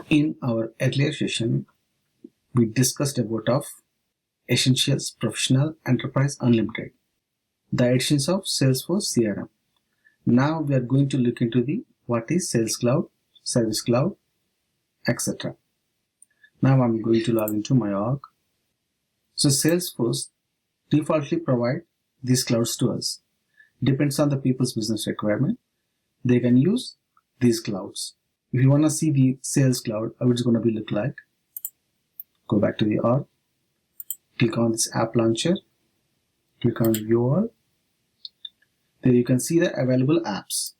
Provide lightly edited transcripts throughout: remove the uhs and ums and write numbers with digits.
In our earlier session, we discussed about of Essentials Professional Enterprise Unlimited, the editions of Salesforce CRM. Now we are going to look into the what is Sales Cloud, Service Cloud, etc. Now I'm going to log into my org. So Salesforce defaultly provide these clouds to us. Depends on the people's business requirement. They can use these clouds. If you want to see the Sales Cloud, how it's going to be look like, go back to the org, click on this app launcher, click on view all. There you can see the available apps.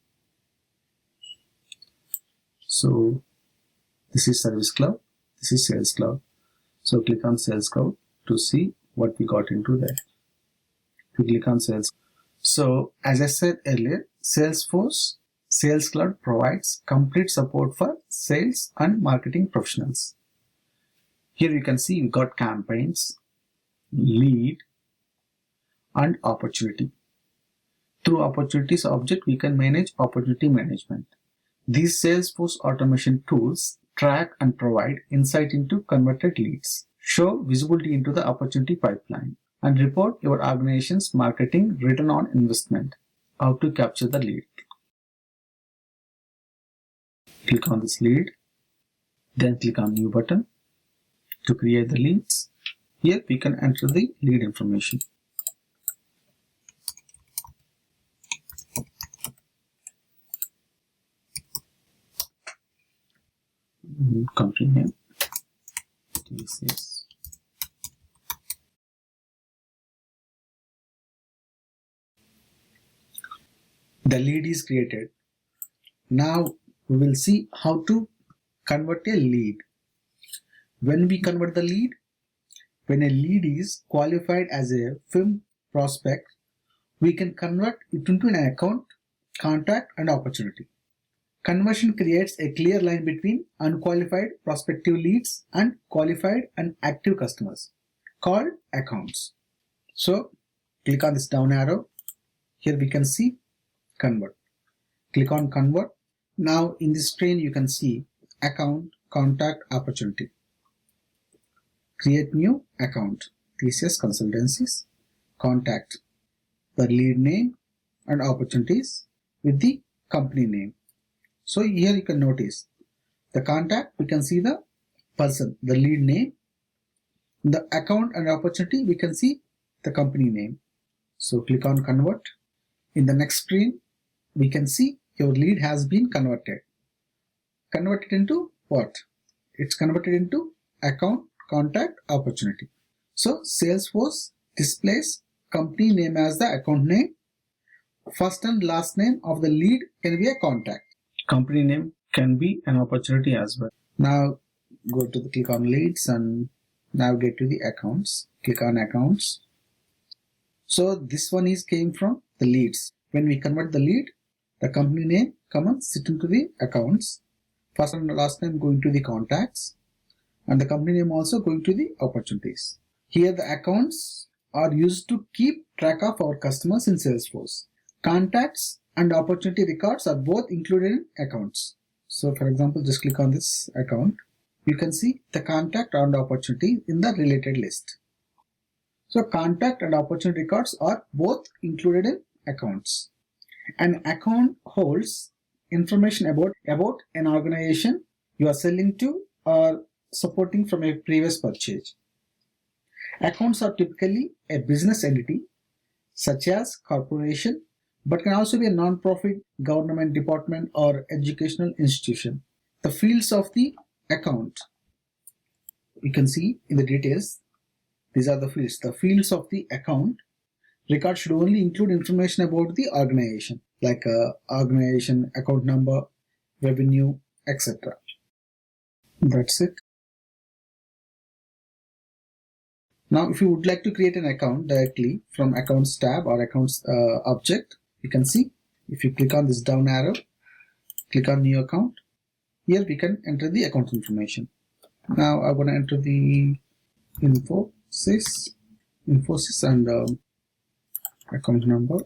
So this is Service Cloud, this is Sales Cloud. So click on Sales Cloud to see what we got into there. If you click on Sales. So as I said earlier, Salesforce Sales Cloud provides complete support for sales and marketing professionals. Here you can see we got campaigns, lead, and opportunity. Through opportunities object, we can manage opportunity management. These Salesforce automation tools track and provide insight into converted leads, show visibility into the opportunity pipeline, and report your organization's marketing return on investment, how to capture the lead. Click on this lead, then click on new button to create the leads. Here we can enter the lead information. Company name, TCS. The lead is created. Now we will see how to convert a lead. When we convert the lead, when a lead is qualified as a firm prospect, we can convert it into an account, contact, and opportunity. Conversion creates a clear line between unqualified prospective leads and qualified and active customers, called accounts. So click on this down arrow. Here we can see convert. Click on convert. Now in this screen you can see account, contact, opportunity. Create new account, TCS Consultancies, contact, the lead name and opportunities with the company name. So here you can notice the contact, we can see the person, the lead name, the account and opportunity, we can see the company name. So click on convert. In the next screen, we can see your lead has been converted. Converted into what? It's converted into account, contact, opportunity. So Salesforce displays company name as the account name. First and last name of the lead can be a contact. Company name can be an opportunity as well. Now go to the click on leads and navigate to the accounts. Click on accounts. So this one is came from the leads. When we convert the lead, the company name come and sit into the accounts. First and last name going to the contacts, and the company name also going to the opportunities. Here the accounts are used to keep track of our customers in Salesforce. Contacts and opportunity records are both included in accounts. So for example, just click on this account. You can see the contact and opportunity in the related list. So contact and opportunity records are both included in accounts. An account holds information about an organization you are selling to or supporting from a previous purchase. Accounts are typically a business entity such as corporation, but can also be a non-profit, government department, or educational institution. The fields of the account, you can see in the details, these are the fields. The fields of the account record should only include information about the organization, like organization, account number, revenue, etc. That's it. Now, if you would like to create an account directly from Accounts tab or Accounts object, you can see if you click on this down arrow, click on New Account. Here we can enter the account information. Now I'm going to enter the Infosys and account number,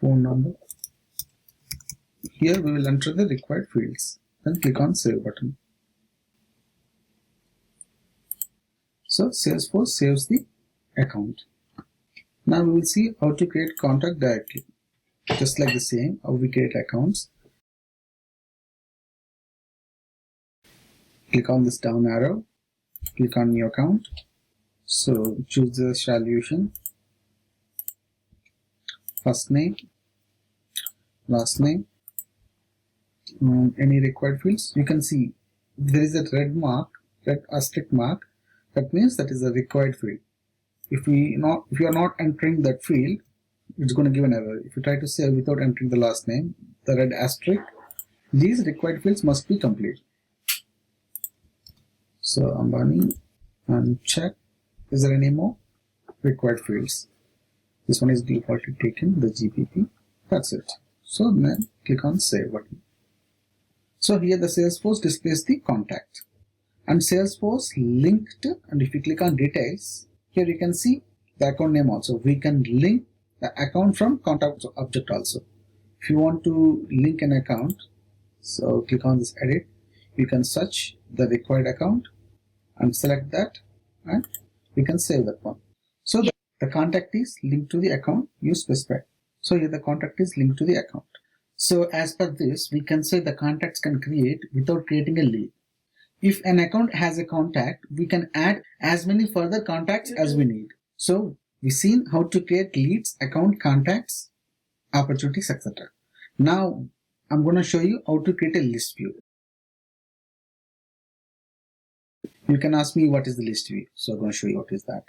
phone number. Here we will enter the required fields. then click on Save button. So Salesforce saves the account. Now we will see how to create contact directly. Just like the same, how we create accounts. Click on this down arrow, click on New Account. So choose the solution, first name, last name, any required fields. You can see there is a red asterisk mark. That means that is a required field. If you are not entering that field, it's going to give an error. If you try to save without entering the last name, the red asterisk, these required fields must be complete. So Ambani, and check, is there any more required fields? This one is defaultly taken, the GPP. That's it. So then click on Save button. So here the Salesforce displays the contact and Salesforce linked, and if you click on details, here you can see the account name also. We can link the account from contact object also. If you want to link an account, so click on this edit, you can search the required account and select that, and we can save that one. So the contact is linked to the account you specified. So here the contact is linked to the account. So as per this, we can say the contacts can create without creating a lead. If an account has a contact, we can add as many further contacts as we need. So we've seen how to create leads, account, contacts, opportunities, etc. Now I'm going to show you how to create a list view. You can ask me what is the list view. So I'm going to show you what is that.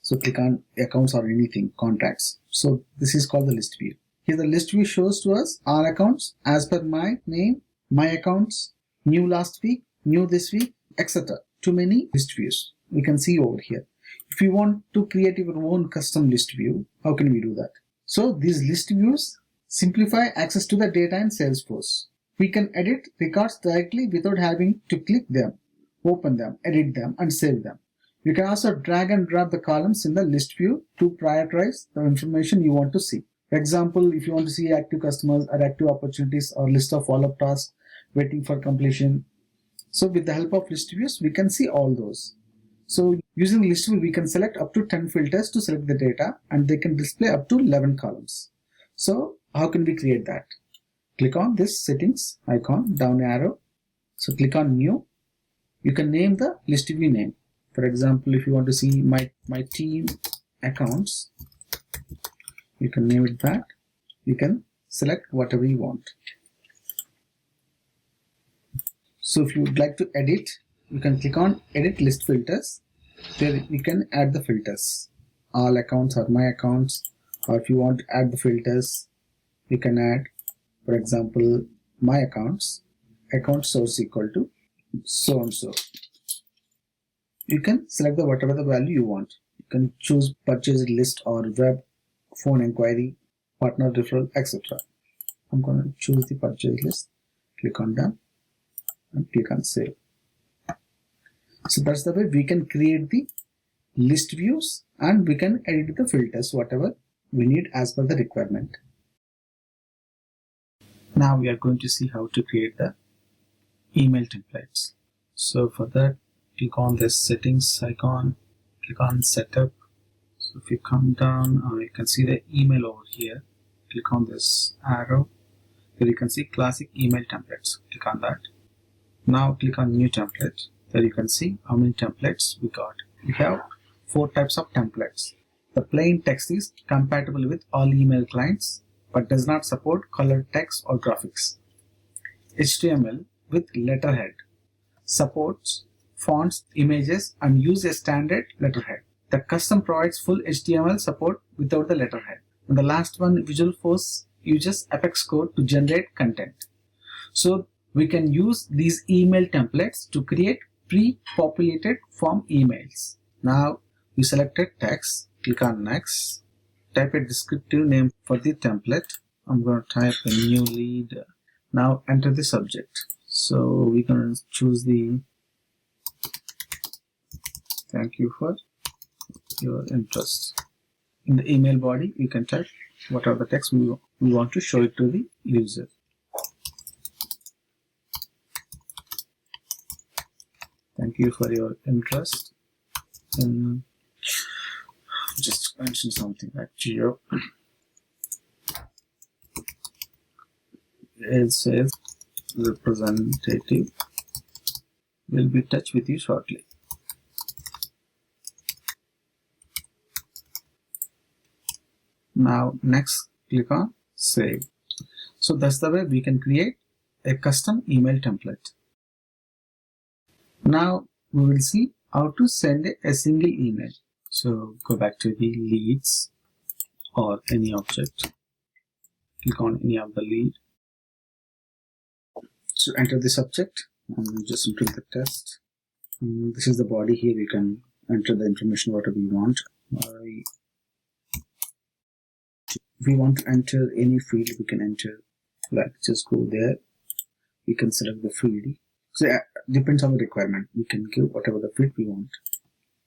So click on accounts or anything, contacts. So this is called the list view. Here the list view shows to us our accounts as per my name, my accounts, new last week, new this week, etc. Too many list views we can see over here. If you want to create your own custom list view, how can we do that? So these list views simplify access to the data in Salesforce. We can edit records directly without having to click them, open them, edit them, and save them. You can also drag and drop the columns in the list view to prioritize the information you want to see. For example, if you want to see active customers or active opportunities or list of follow-up tasks waiting for completion. So with the help of list views, we can see all those. So using list view, we can select up to 10 filters to select the data, and they can display up to 11 columns. So how can we create that? Click on this settings icon, down arrow. So click on new. You can name the list view name. For example, if you want to see my team accounts, you can name it that. You can select whatever you want. So if you would like to edit, you can click on edit list filters. There you can add the filters. All accounts or my accounts, or if you want to add the filters, you can add, for example, my accounts, account source equal to so and so. You can select the whatever the value you want. You can choose purchase list or web, phone inquiry, partner referral, etc. I'm going to choose the purchase list. Click on done and click on save. So that's the way we can create the list views, and we can edit the filters whatever we need as per the requirement. Now we are going to see how to create the email templates. So for that, click on this settings icon, click on setup. So if you come down, you can see the email over here. Click on this arrow. Here you can see classic email templates. Click on that. Now click on new template. There you can see how many templates we got. We have 4 types of templates. The plain text is compatible with all email clients but does not support colored text or graphics. HTML with letterhead supports fonts, images, and use a standard letterhead. The custom provides full HTML support without the letterhead. And the last one, Visualforce, uses Apex code to generate content. So we can use these email templates to create pre-populated form emails. Now we selected text, click on next, type a descriptive name for the template. I'm going to type a new lead. Now enter the subject. So we're going to choose the thank you for your interest. In the email body, you can type whatever the text we want to show it to the user. you for your interest in just mention something like Geo. It says representative will be in touch with you shortly. Now next click on save. So that's the way we can create a custom email template. Now we will see how to send a single email. So go back to the leads or any object. Click on any of the lead. So enter the subject and just print the test. This is the body. Here you can enter the information whatever you want. If we want to enter any field, we can enter, like just go there. We can select the field. So it depends on the requirement. We can give whatever the field we want.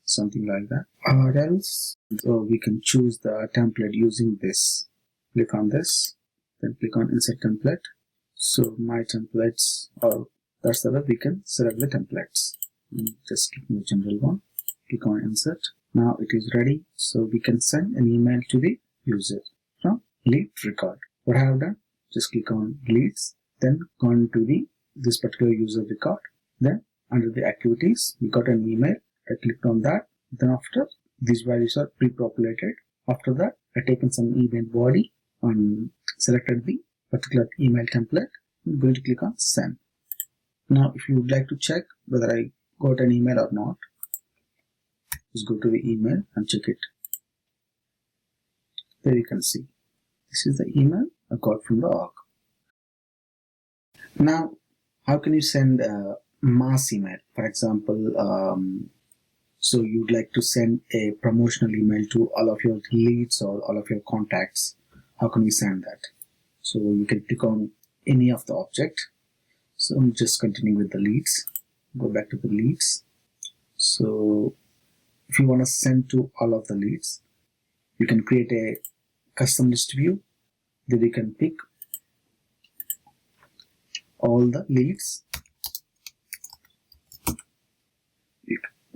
Something like that. Or else, so we can choose the template using this. Click on this, then click on insert template. So my templates, or that's the way we can select the templates. Just click on the general one, click on insert. Now it is ready, so we can send an email to the user from lead record. What I have done, just click on leads, then go into this particular user record. Then under the activities, we got an email. I clicked on that. Then after, these values are pre-populated. After that, I taken some email body and selected the particular email template. I'm going to click on send. Now if you would like to check whether I got an email or not, just go to the email and check it. There you can see this is the email I got from the org. Now how can you send a mass email? For example, so you'd like to send a promotional email to all of your leads or all of your contacts. How can we send that? So you can click on any of the object. So I'm just continuing with the leads. Go back to the leads. So if you want to send to all of the leads, you can create a custom list view. Then you can pick all the leads.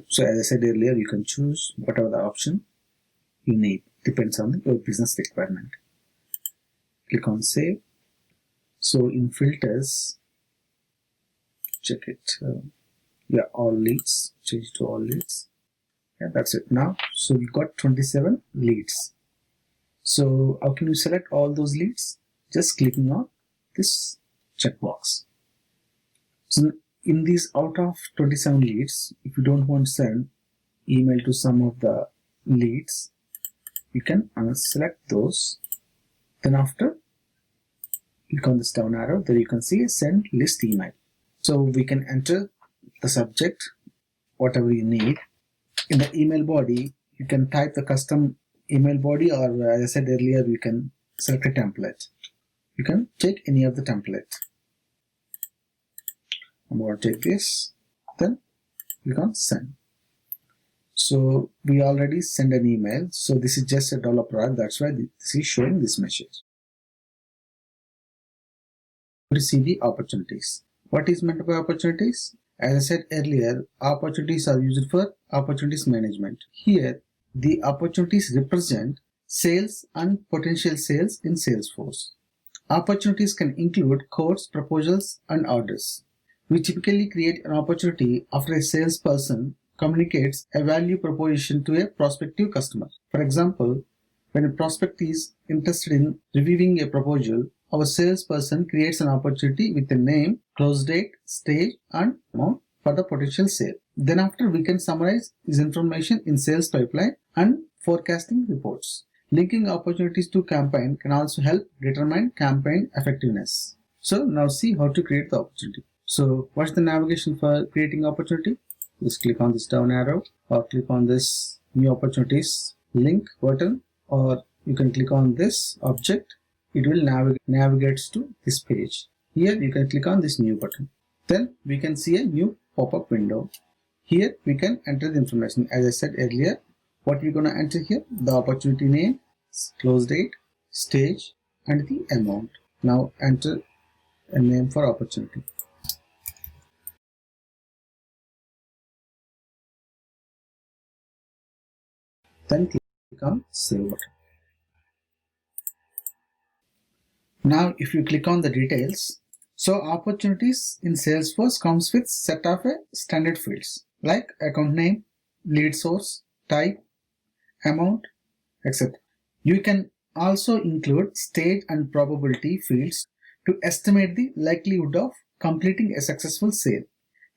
So as I said earlier, you can choose whatever the option you need. Depends on your business requirement. Click on save. So in filters, check it. Yeah, all leads. Change to all leads. Yeah, that's it now. So we got 27 leads. So how can you select all those leads? Just clicking on this checkbox. So in these out of 27 leads, if you don't want to send email to some of the leads, you can unselect those. Then after, click on this down arrow. There you can see send list email. So we can enter the subject, whatever you need. In the email body, you can type the custom email body, or as I said earlier, you can select a template. You can take any of the template. I'm going to take this, then click on send. So we already send an email. So this is just a dollar product. That's why this is showing this message. To see the opportunities. What is meant by opportunities? As I said earlier, opportunities are used for opportunities management. Here, the opportunities represent sales and potential sales in Salesforce. Opportunities can include quotes, proposals, and orders. We typically create an opportunity after a salesperson communicates a value proposition to a prospective customer. For example, when a prospect is interested in reviewing a proposal, our salesperson creates an opportunity with a name, close date, stage, and amount for the potential sale. Then after, we can summarize this information in sales pipeline and forecasting reports. Linking opportunities to campaign can also help determine campaign effectiveness. So now see how to create the opportunity. So what's the navigation for creating opportunity? Just click on this down arrow or click on this new opportunities link button, or you can click on this object. It will navigate to this page. Here you can click on this new button. Then we can see a new pop-up window. Here we can enter the information. As I said earlier, what we're going to enter here, the opportunity name, close date, stage, and the amount. Now enter a name for opportunity. Then click on Save button. Now if you click on the details, so opportunities in Salesforce comes with set of standard fields like account name, lead source, type, amount, etc. You can also include stage and probability fields to estimate the likelihood of completing a successful sale.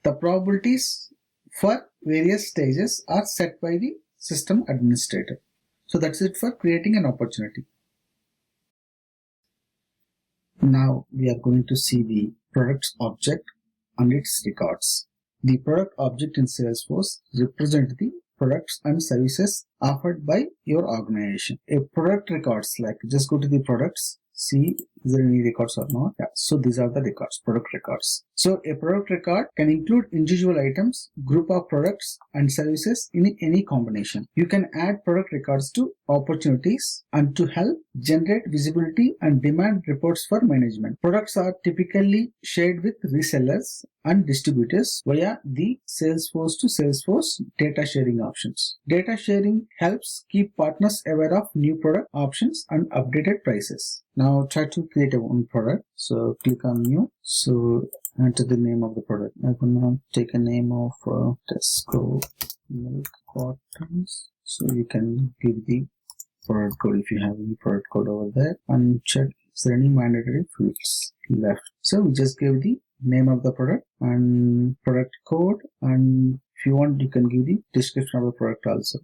The probabilities for various stages are set by the system administrator. So that's it for creating an opportunity. Now we are going to see the products object and its records. The product object in Salesforce represents the products and services offered by your organization. A product records, like just go to the products, see is there any records or not. Yeah, so these are the records, product records. So a product record can include individual items, group of products and services in any combination. You can add product records to opportunities and to help generate visibility and demand reports for management. Products are typically shared with resellers and distributors via the Salesforce to Salesforce data sharing options. Data sharing helps keep partners aware of new product options and updated prices. Now try to create a one product. So click on new. So enter the name of the product. I'm gonna take a name of Tesco milk cartons. So you can give the product code if you have any product code over there, and check is there any mandatory fields left. So we just give the name of the product and product code, and if you want you can give the description of the product also.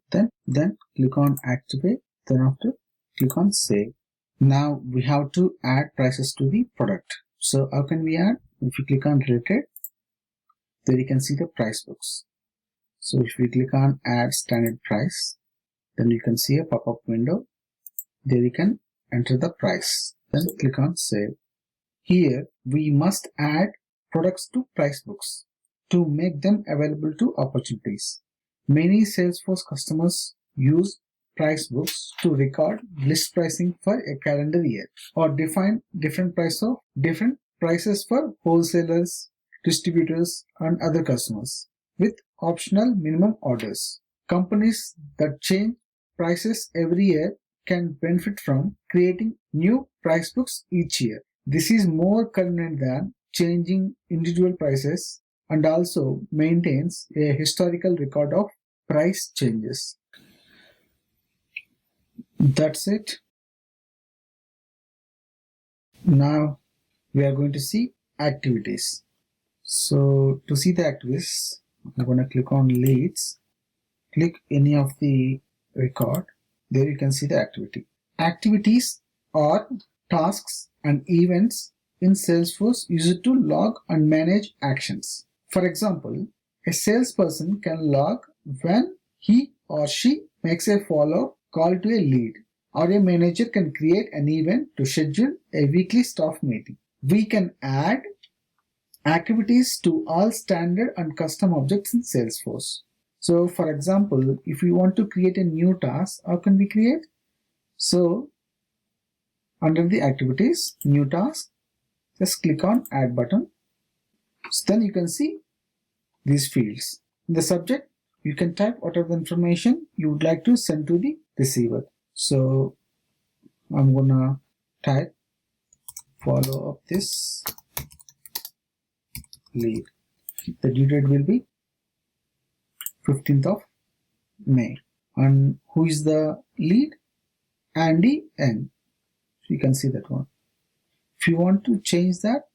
Then click on activate. Then after click on save. Now we have to add prices to the product. So how can we add? If you click on related, there you can see the price books. So if we click on add standard price, then you can see a pop-up window. There you can enter the price. Then click on save. Here we must add products to price books to make them available to opportunities. Many Salesforce customers use price books to record list pricing for a calendar year or define different prices for wholesalers, distributors, and other customers with optional minimum orders. Companies that change prices every year can benefit from creating new price books each year. This is more convenient than changing individual prices and also maintains a historical record of price changes. That's it. Now we are going to see activities. So to see the activities, I'm going to click on leads, click any of the record. There you can see the activity. Activities are tasks and events in Salesforce used to log and manage actions. For example, a salesperson can log when he or she makes a follow-up call to a lead, or a manager can create an event to schedule a weekly staff meeting. We can add activities to all standard and custom objects in Salesforce. So for example, if we want to create a new task, how can we create? So under the activities, new task, just click on add button. So then you can see these fields. In the subject, you can type whatever information you would like to send to the receiver. So I'm gonna type follow up this lead. The due date will be 15th of May. And who is the lead? Andy N. So you can see that one. If you want to change that,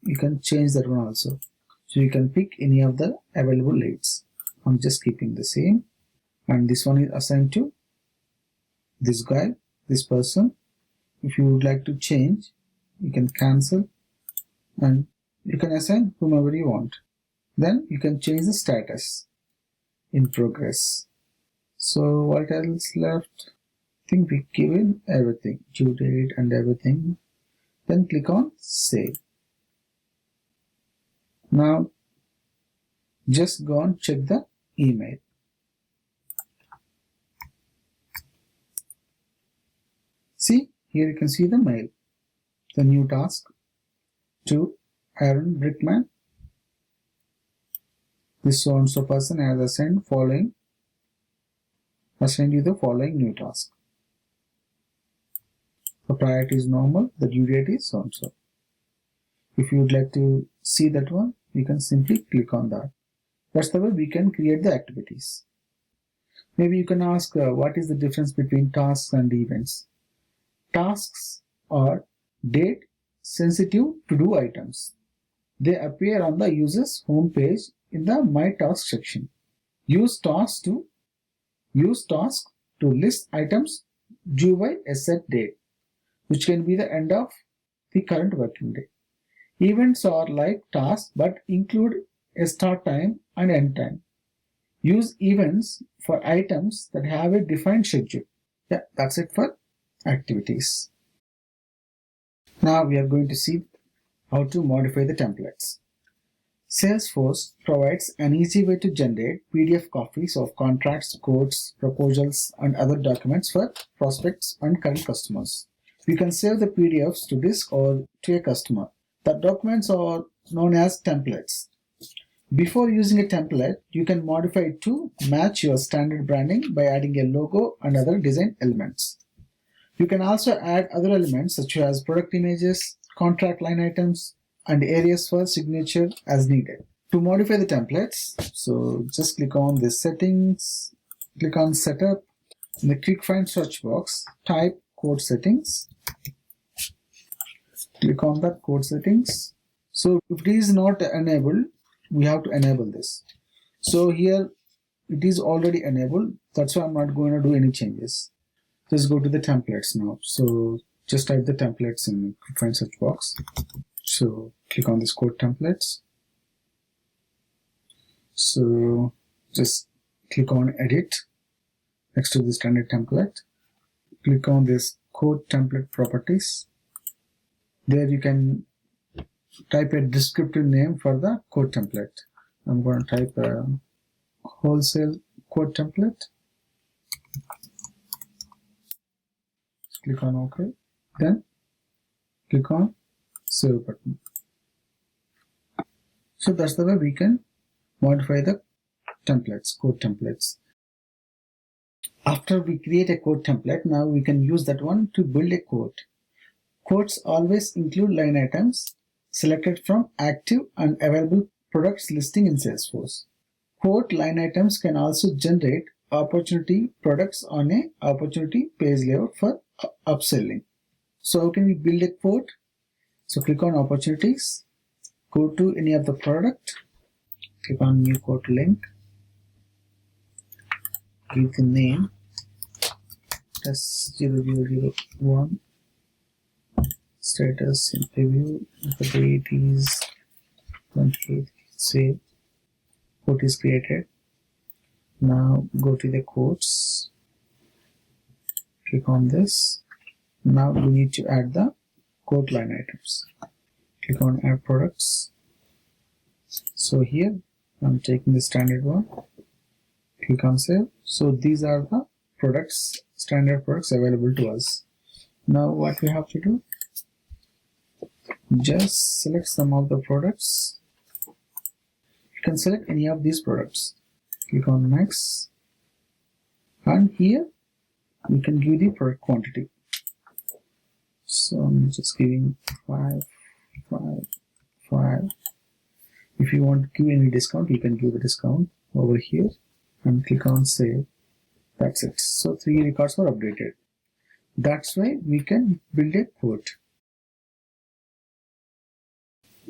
you can change that one also. So you can pick any of the available leads. I'm just keeping the same. And this one is assigned to this guy, this person. If you would like to change, you can cancel and you can assign whomever you want. Then you can change the status in progress. So what else left? I think we given everything, due date and everything. Then click on save. Now just go and check the email. See, here you can see the mail. The new task to Aaron Brickman. This so and so person has assigned following assign you the following new task. The priority is normal, the due date is so and so. If you would like to see that one, you can simply click on that. That's the way we can create the activities. Maybe you can ask what is the difference between tasks and events. Tasks are date sensitive to do items. They appear on the user's home page in the My Task section. Use task to list items due by a set date, which can be the end of the current working day. Events are like tasks but include a start time and end time. Use events for items that have a defined schedule. Yeah, that's it for activities. Now we are going to see how to modify the templates. Salesforce provides an easy way to generate PDF copies of contracts, quotes, proposals, and other documents for prospects and current customers. You can save the PDFs to disk or to a customer. The documents are known as templates. Before using a template, you can modify it to match your standard branding by adding a logo and other design elements. You can also add other elements such as product images, contract line items, and areas for signature as needed. To modify the templates, so just click on the settings, click on setup. In the quick find search box, type code settings. Click on that code settings. So if it is not enabled, we have to enable this. So here it is already enabled. That's why I'm not going to do any changes. Just go to the templates now. So just type the templates in quick find search box. So click on this code templates. So just click on edit next to the standard template. Click on this code template properties. There you can type a descriptive name for the code template. I'm going to type a wholesale code template. Click on OK. Then click on save button. So that's the way we can modify the templates, code templates. After we create a code template, now we can use that one to build a code. Codes always include line items selected from active and available products listing in Salesforce. Quote line items can also generate opportunity products on a opportunity page layout for upselling. So how can we build a quote? So click on opportunities, go to any of the product, click on new quote link, give the name S0001, status in preview, the date is 28, save, quote is created. Now go to the quotes, click on this. Now we need to add the quote line items. Click on add products. So here I'm taking the standard one. Click on save. So these are the products, standard products available to us. Now what we have to do? Just select some of the products. You can select any of these products. Click on next. And here we can give the product quantity. So I'm just giving 5, 5, 5. If you want to give any discount, you can give the discount over here and click on save. That's it. So 3 records were updated. That's why we can build a quote.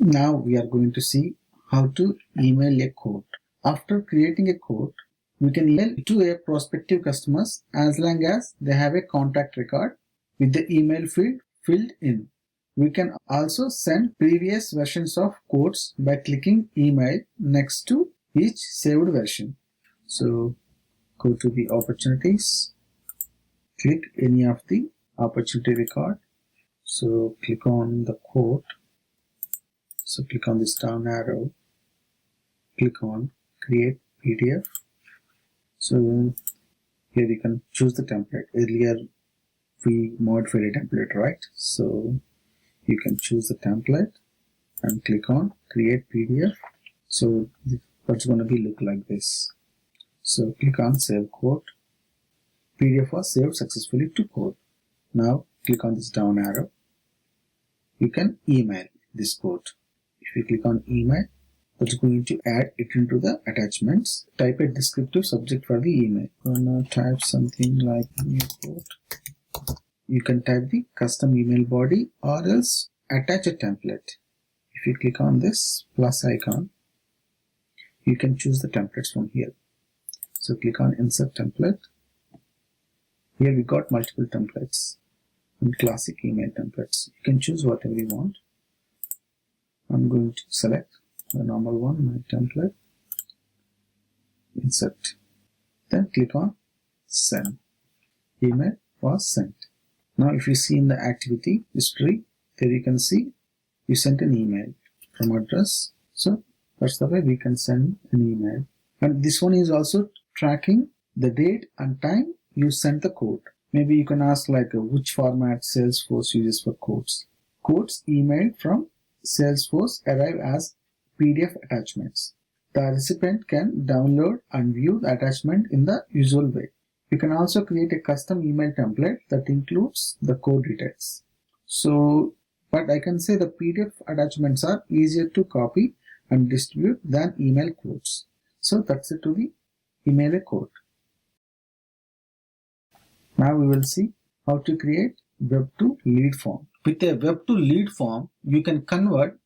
Now we are going to see how to email a quote. After creating a quote, we can email to a prospective customers as long as they have a contact record with the email field filled in. We can also send previous versions of quotes by clicking email next to each saved version. So go to the opportunities, click any of the opportunity record. So click on the quote. So click on this down arrow, click on create PDF. So here you can choose the template. Earlier we modified a template, right? So you can choose the template and click on create PDF. So that's going to be look like this. So click on save quote. PDF was saved successfully to code. Now click on this down arrow. You can email this code. If you click on email, it's going to add it into the attachments. Type a descriptive subject for the email. I'm gonna type something like new code. You can type the custom email body or else attach a template. If you click on this plus icon, you can choose the templates from here. So click on insert template. Here we got multiple templates and classic email templates. You can choose whatever you want. I'm going to select the normal one, my template, insert. Then click on send. Email was sent. Now if you see in the activity history, there you can see you sent an email from address. So that's the way we can send an email. And this one is also tracking the date and time you sent the code. Maybe you can ask like which format Salesforce uses for codes. Codes emailed from Salesforce arrive as PDF attachments. The recipient can download and view the attachment in the usual way. You can also create a custom email template that includes the code details. So, but I can say the PDF attachments are easier to copy and distribute than email codes. So that's it to the email a code. Now we will see how to create web to lead form. With a web to lead form, you can convert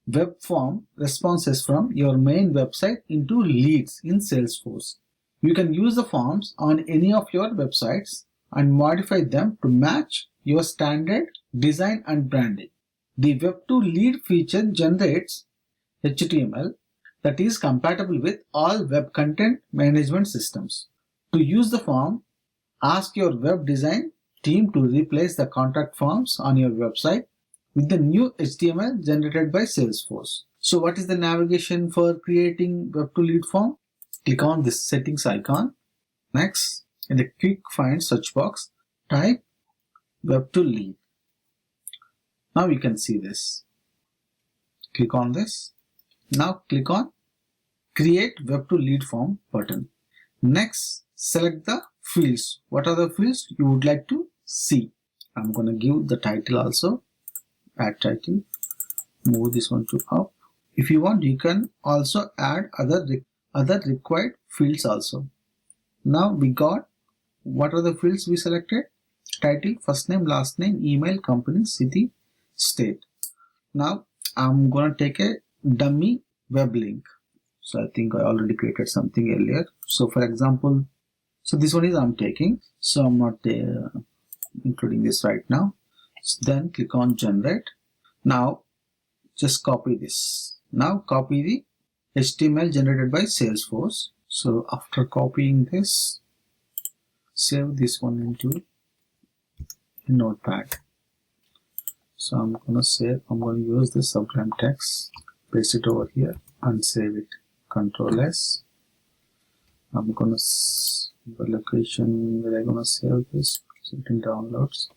web form responses from your main website into leads in Salesforce. You can use the forms on any of your websites and modify them to match your standard design and branding. The web to lead feature generates HTML that is compatible with all web content management systems. To use the form, ask your web design team to replace the contact forms on your website with the new HTML generated by Salesforce. So what is the navigation for creating web to lead form? Click on this settings icon. Next, in the quick find search box, type web to lead. Now you can see this. Click on this. Now click on create web to lead form button. Next, select the fields. What are the fields you would like to see? I'm going to give the title also. Add title. Move this one to up. If you want, you can also add other required fields also. Now we got what are the fields we selected? Title, first name, last name, email, company, city, state. Now I'm going to take a dummy web link. So I think I already created something earlier. So for example, so this one is I'm taking. So I'm not including this right now. So then click on generate. Now just copy this. Now copy the HTML generated by Salesforce. So after copying this, save this one into a notepad. So I'm going to use the Sublime text, paste it over here and save it. Control S. I'm going to the location where I'm going to save this, save it in downloads.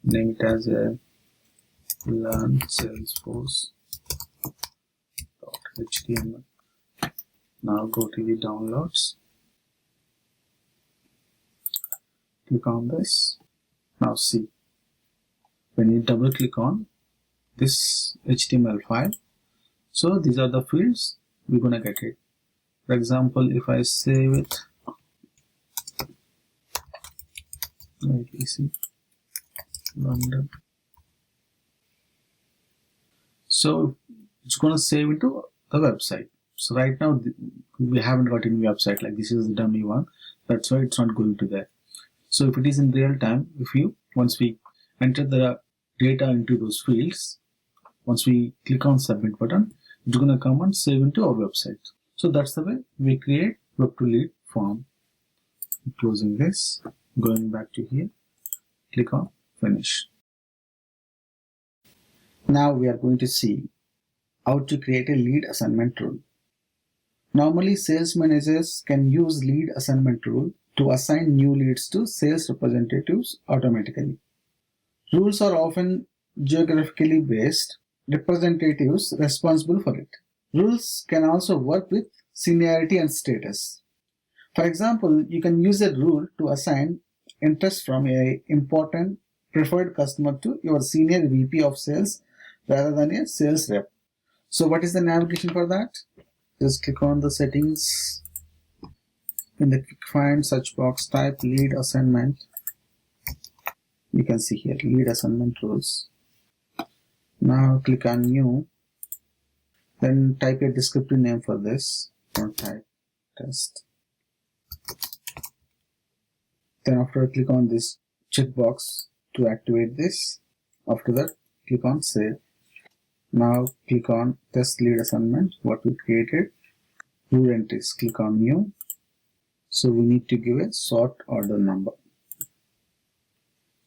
Name it as a learn Salesforce.html. Now go to the downloads. Click on this. Now see, when you double click on this HTML file, so these are the fields we're gonna get it. For example, if I save it, like easy London, so it's gonna save into the website. So right now we haven't got any website, like this is the dummy one. That's why it's not going to there. So if it is in real time, once we enter the data into those fields, once we click on submit button, it's gonna come and save into our website. So that's the way we create web to lead form. Closing this, going back to here, click on finish. Now we are going to see how to create a lead assignment rule. Normally, sales managers can use lead assignment rule to assign new leads to sales representatives automatically. Rules are often geographically based, representatives responsible for it. Rules can also work with seniority and status. For example, you can use a rule to assign interest from a important preferred customer to your senior VP of sales rather than a sales rep. So what is the navigation for that? Just click on the settings. In the quick find search box, type lead assignment. You can see here lead assignment rules. Now click on new. Then type a descriptive name for this. Don't type test. Then after click on this checkbox to activate this. After that, click on save. Now click on test lead assignment, what we created. Rule entries, click on new. So we need to give a sort order number.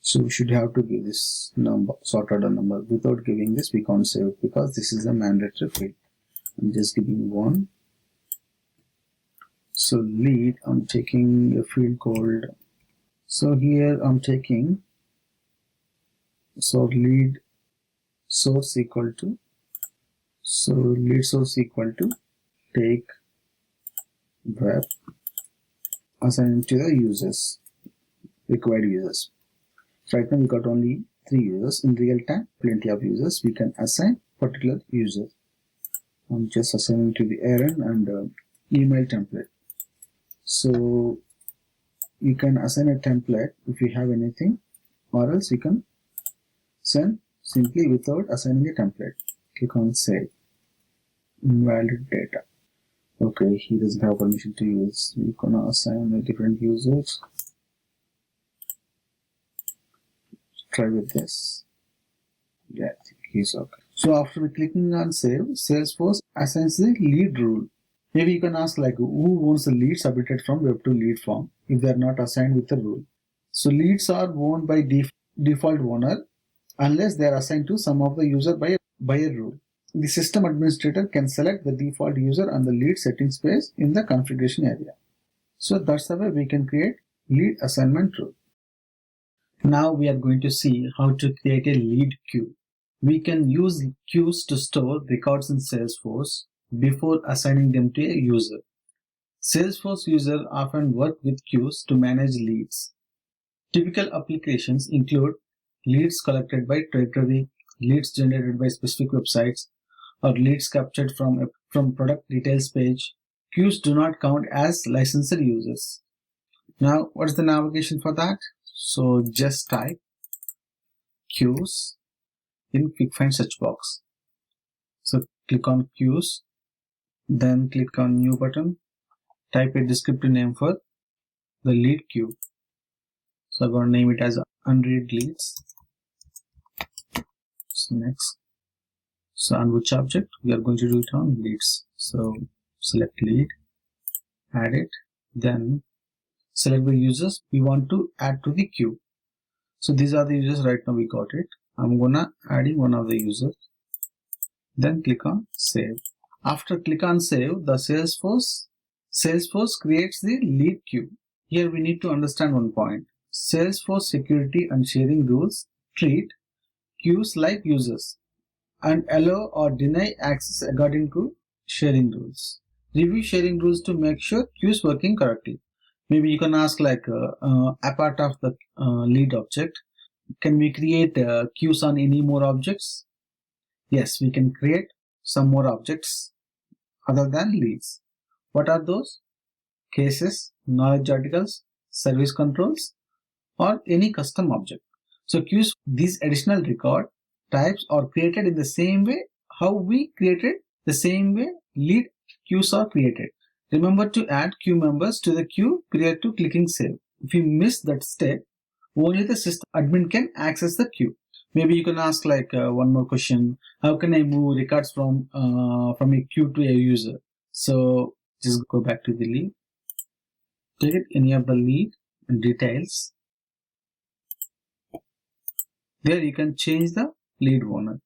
So we should have to give this number, sort order number. Without giving this, we can't save it because this is a mandatory field. I'm just giving 1. So lead, I'm taking a field called, so here I'm taking, so lead source equal to, so lead source equal to take web, assign it to the users, required users. Right now we got only 3 users. In real time, plenty of users. We can assign particular user. I'm just assigning to the errand and email template. So you can assign a template if you have anything, or else you can send simply without assigning a template. Click on save. Invalid data. Okay, he doesn't have permission to use. We're gonna assign a different users. Try with this. Yeah, I think he's okay. So after clicking on save, Salesforce assigns the lead rule. Maybe you can ask like who owns the lead submitted from web to lead form if they are not assigned with the rule. So leads are owned by default owner unless they are assigned to some of the user by a rule. The system administrator can select the default user on the lead settings page in the configuration area. So that's the way we can create lead assignment rule. Now we are going to see how to create a lead queue. We can use queues to store records in Salesforce before assigning them to a user. Salesforce users often work with queues to manage leads. Typical applications include leads collected by territory, leads generated by specific websites, or leads captured from product details page. Queues do not count as licensed users. Now, what is the navigation for that? So just type queues in quick find search box. So click on queues, then click on new button, type a descriptive name for the lead queue. So I'm going to name it as unread leads. So next, so on which object? We are going to do it on leads. So select lead, add it, then select the users we want to add to the queue. So these are the users. Right now we got it. I'm gonna adding one of the users. Then click on save. After click on save, the Salesforce creates the lead queue. Here we need to understand one point. Salesforce security and sharing rules treat queues like users and allow or deny access according to sharing rules. Review sharing rules to make sure queues working correctly. Maybe you can ask like apart of the lead object, can we create queues on any more objects? Yes, we can create some more objects other than leads. What are those? Cases, knowledge articles, service controls, or any custom object. So queues, these additional record types are created in the same way how we created, the same way lead queues are created. Remember to add queue members to the queue prior to clicking save. If you miss that step, only the system admin can access the queue. Maybe you can ask like one more question. How can I move records from a queue to a user? So just go back to the lead. Take it any of the lead and details. There you can change the lead owner.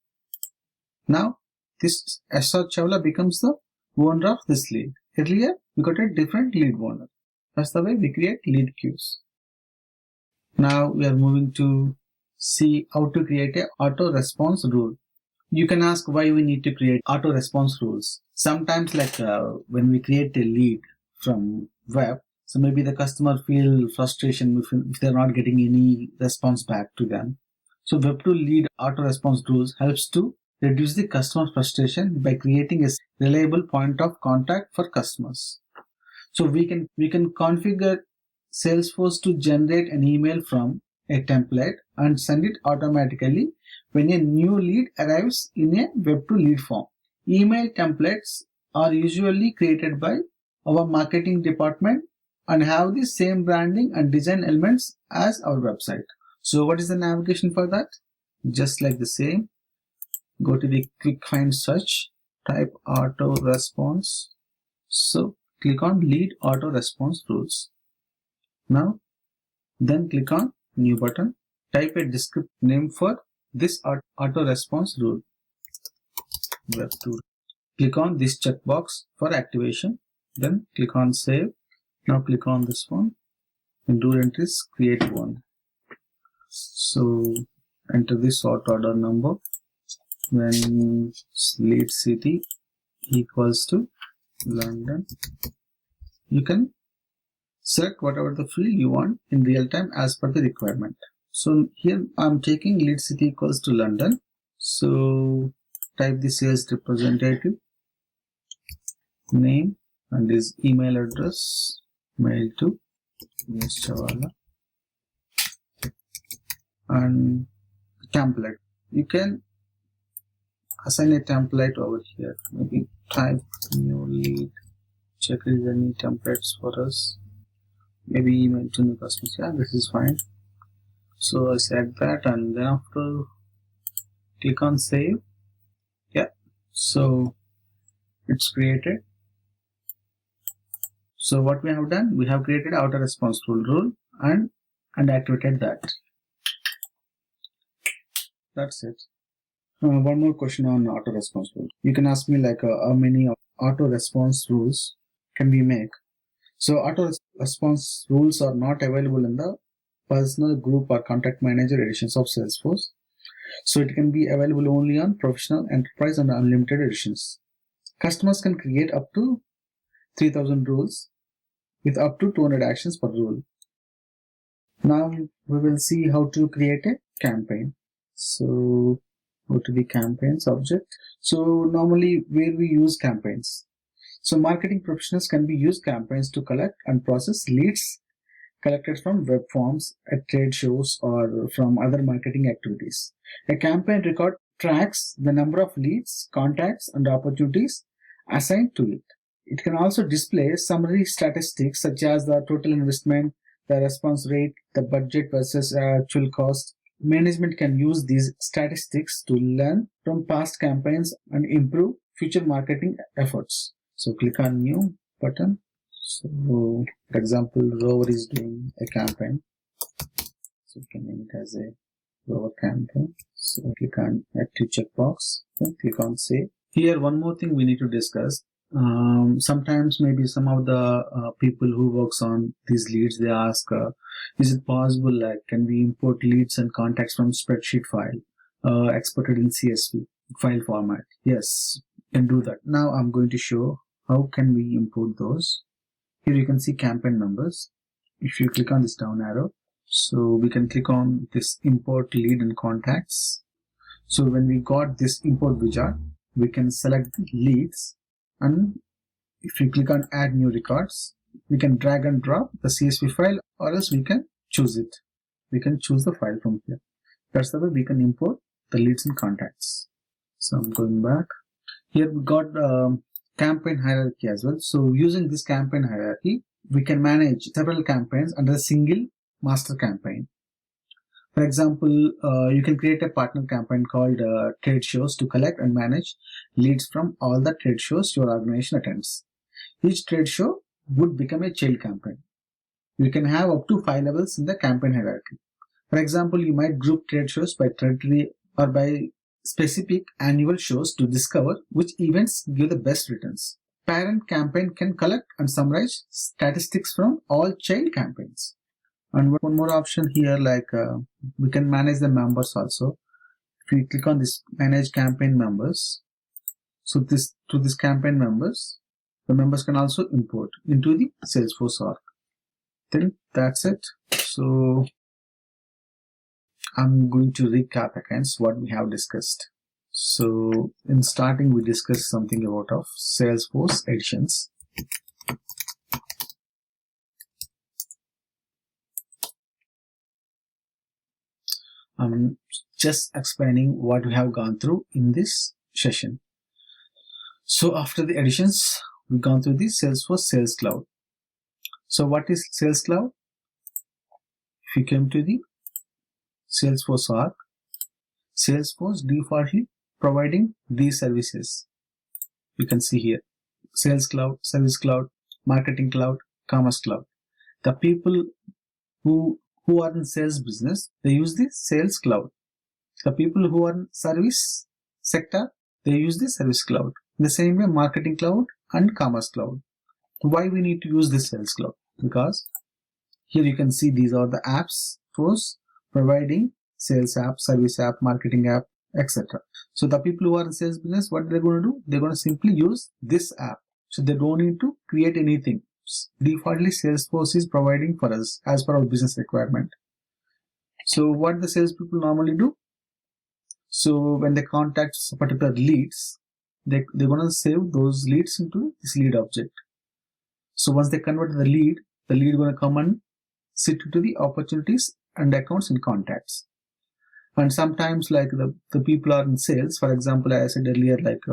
Now this SR Chawla becomes the owner of this lead. Earlier we got a different lead owner. That's the way we create lead queues. Now we are moving to see how to create a auto response rule. You can ask why we need to create auto response rules. Sometimes like when we create a lead from web, So maybe the customer feel frustration if they're not getting any response back to them. So Web2 lead auto response rules helps to reduce the customer frustration by creating a reliable point of contact for customers. So we can configure Salesforce to generate an email from a template and send it automatically when a new lead arrives in a Web2 lead form. Email templates are usually created by our marketing department and have the same branding and design elements as our website. So what is the navigation for that? Just like the same, go to the quick find search, type auto response. So click on lead auto response rules. Now, then click on new button, type a descriptive name for this auto response rule, Web2. Click on this checkbox for activation, then click on save. Now click on this one and do entries, create one. So enter this sort order number when lead city equals to London. You can select whatever the field you want in real time as per the requirement. So here I'm taking lead city equals to London. So type the sales representative name and his email address, mail to Ms. Chavala, and template. You can assign a template over here. Maybe type new lead, check if there are any templates for us. Maybe email to new customers. Yeah, this is fine. So I set that and then after click on save. Yeah, so it's created. So what we have done, we have created auto response rule and activated that. That's it. One more question on auto response rule. You can ask me like how many auto response rules can we make? So auto response rules are not available in the personal, group or contact manager editions of Salesforce. So it can be available only on professional, enterprise and unlimited editions. Customers can create up to 3000 rules with up to 200 actions per rule. Now we will see how to create a campaign. So go to the campaigns object. So normally where we use campaigns. So marketing professionals can be use campaigns to collect and process leads collected from web forms at trade shows or from other marketing activities. A campaign record tracks the number of leads, contacts, and opportunities assigned to it. It can also display summary statistics such as the total investment, the response rate, the budget versus actual cost. Management can use these statistics to learn from past campaigns and improve future marketing efforts. So click on new button. So for example, Rover is doing a campaign. So you can name it as a Rover campaign. So click on active checkbox, then click on save. Here one more thing we need to discuss. Sometimes maybe some of the people who works on these leads, they ask, is it possible, like, can we import leads and contacts from spreadsheet file exported in CSV file format? Yes, you can do that. Now I'm going to show how can we import those. Here you can see campaign members. If you click on this down arrow, so we can click on this import lead and contacts. So when we got this import widget, we can select leads, and if you click on add new records, we can drag and drop the CSV file, or else we can choose it. We can choose the file from here. That's the way we can import the leads and contacts. So I'm going back. Here we got campaign hierarchy as well. So using this campaign hierarchy, we can manage several campaigns under a single master campaign. For example, you can create a partner campaign called trade shows to collect and manage leads from all the trade shows your organization attends. Each trade show would become a child campaign. You can have up to 5 levels in the campaign hierarchy. For example, you might group trade shows by territory or by specific annual shows to discover which events give the best returns. Parent campaign can collect and summarize statistics from all child campaigns. And one more option here, like we can manage the members also. If you click on this manage campaign members, so to this campaign members, the members can also import into the Salesforce org. think that's it. So I'm going to recap against what we have discussed. So in starting, we discussed something about of Salesforce editions. I'm just explaining what we have gone through in this session. So after the additions, we've gone through the Salesforce Sales Cloud. So what is Sales Cloud? If you come to the Salesforce org, Salesforce defaultly providing these services. You can see here: Sales Cloud, Service Cloud, Marketing Cloud, Commerce Cloud. The people who are in sales business, they use the Sales Cloud. The people who are in service sector, they use the Service Cloud. In the same way, Marketing Cloud and Commerce Cloud. Why we need to use the Sales Cloud? Because here you can see these are the apps providing sales app, service app, marketing app, etc. So the people who are in sales business, what they're going to do? They're going to simply use this app. So they don't need to create anything. Defaultly, Salesforce is providing for us as per our business requirement. So what the salespeople normally do? So when they contact particular leads, they're going to save those leads into this lead object. So once they convert the lead is going to come and sit into the opportunities and accounts and contacts. And sometimes, like the people are in sales, for example, as I said earlier, like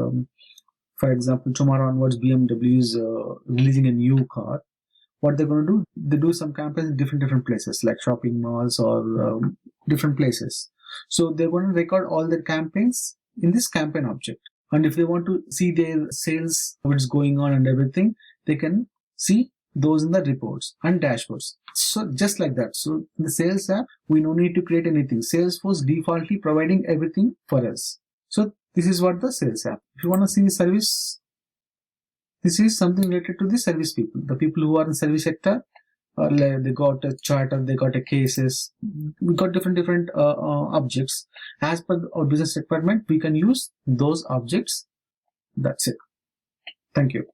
for example, tomorrow onwards BMW is releasing a new car. What they're going to do, they do some campaigns in different places, like shopping malls or different places. So they're going to record all their campaigns in this campaign object. And if they want to see their sales, what's going on and everything, they can see those in the reports and dashboards. So just like that. So in the sales app, we no need to create anything. Salesforce defaultly providing everything for us. So this is what the sales app. If you want to see the service, this is something related to the service people. The people who are in service sector, they got a charter, they got a cases. We got different objects. As per our business requirement, we can use those objects. That's it. Thank you.